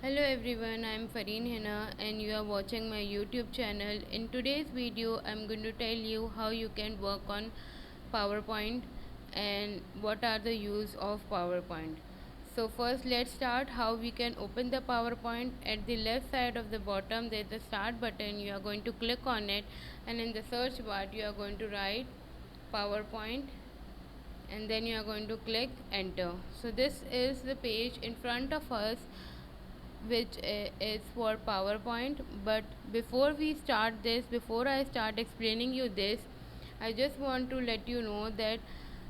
Hello everyone, I am Fareen Hina and you are watching my YouTube channel. In today's video, I am going to tell you how you can work on PowerPoint and what are the use of PowerPoint. So first let's start how we can open the PowerPoint. At the left side of the bottom there is the start button. You are going to click on it and in the search bar you are going to write PowerPoint and then you are going to click enter. So this is the page in front of us which is for PowerPoint. But before we start this, before I start explaining you this, I just want to let you know that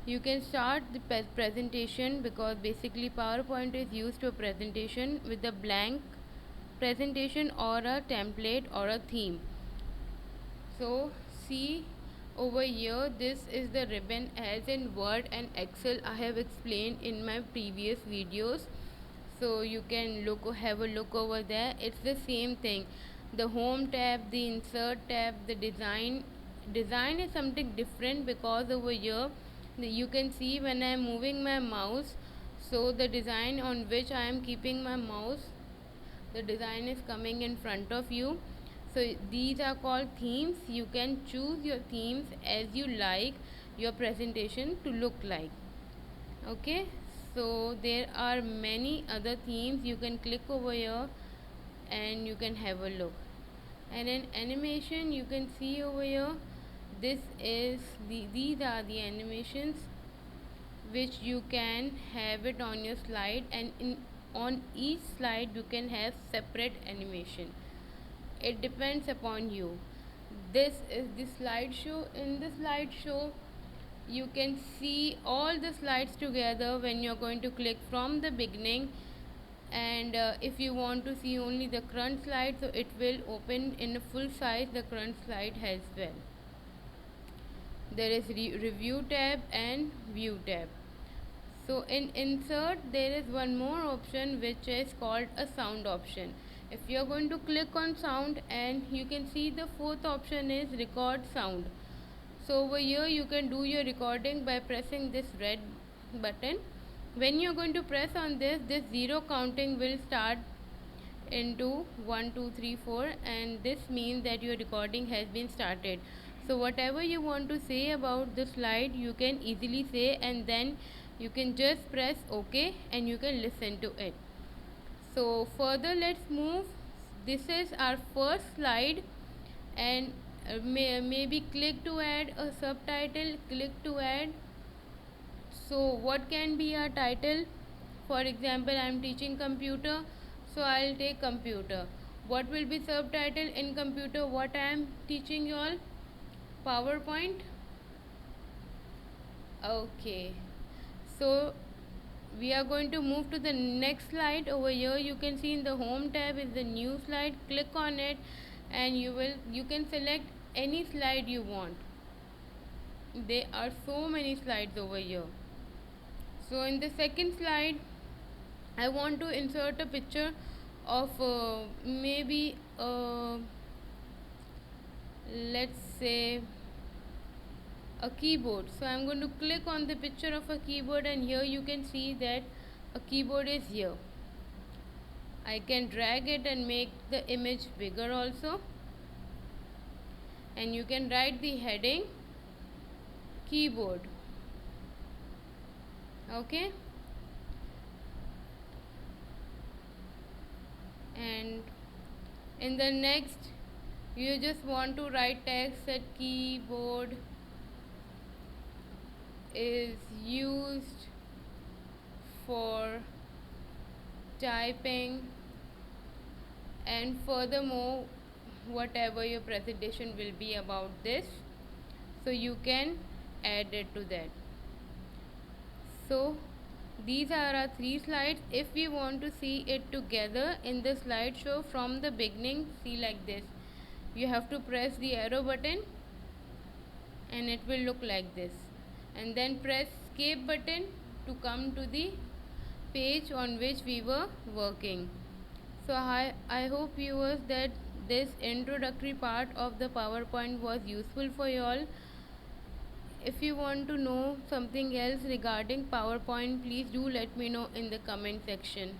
you can start the presentation, because basically PowerPoint is used for presentation with a blank presentation or a template or a theme. So see over here, this is the ribbon as in Word and Excel I have explained in my previous videos. So you can have a look over there. It's the same thing. The home tab, the insert tab, the design is something different, because over here you can see when I am moving my mouse, so the design on which I am keeping my mouse, the design is coming in front of you. So these are called themes. You can choose your themes as you like your presentation to look like. Okay, so there are many other themes. You can click over here and you can have a look. And in animation you can see over here, these are the animations which you can have it on your slide, and on each slide you can have separate animation. It depends upon you. This is the slideshow. In the slideshow you can see all the slides together when you're going to click from the beginning, and if you want to see only the current slide, so it will open in a full size the current slide as well. There is review tab and view tab. So in insert there is one more option which is called a sound option. If you are going to click on sound, and you can see the fourth option is record sound. So over here you can do your recording by pressing this red button. When you are going to press on this zero counting will start into 1 2 3 4, and this means that your recording has been started. So whatever you want to say about the slide you can easily say, and then you can just press OK and you can listen to it. So further let's move. This is our first slide, and maybe click to add a subtitle, click to add. So what can be our title? For example, I am teaching computer, so I'll take computer. What will be subtitle in computer? What I am teaching you all? PowerPoint. Okay, so we are going to move to the next slide. Over here you can see in the home tab is the new slide. Click on it and you can select any slide you want. There are so many slides over here. So in the second slide I want to insert a picture of maybe let's say a keyboard. So I'm going to click on the picture of a keyboard, and here you can see that a keyboard is here. I can drag it and make the image bigger also, and you can write the heading keyboard. Okay, and in the next you just want to write text that keyboard is used for typing, and furthermore whatever your presentation will be about this, so you can add it to that. So these are our three slides. If we want to see it together in the slideshow from the beginning, see like this, you have to press the arrow button and it will look like this, and then press escape button to come to the page on which we were working. So I hope viewers that this introductory part of the PowerPoint was useful for you all. If you want to know something else regarding PowerPoint, please do let me know in the comment section.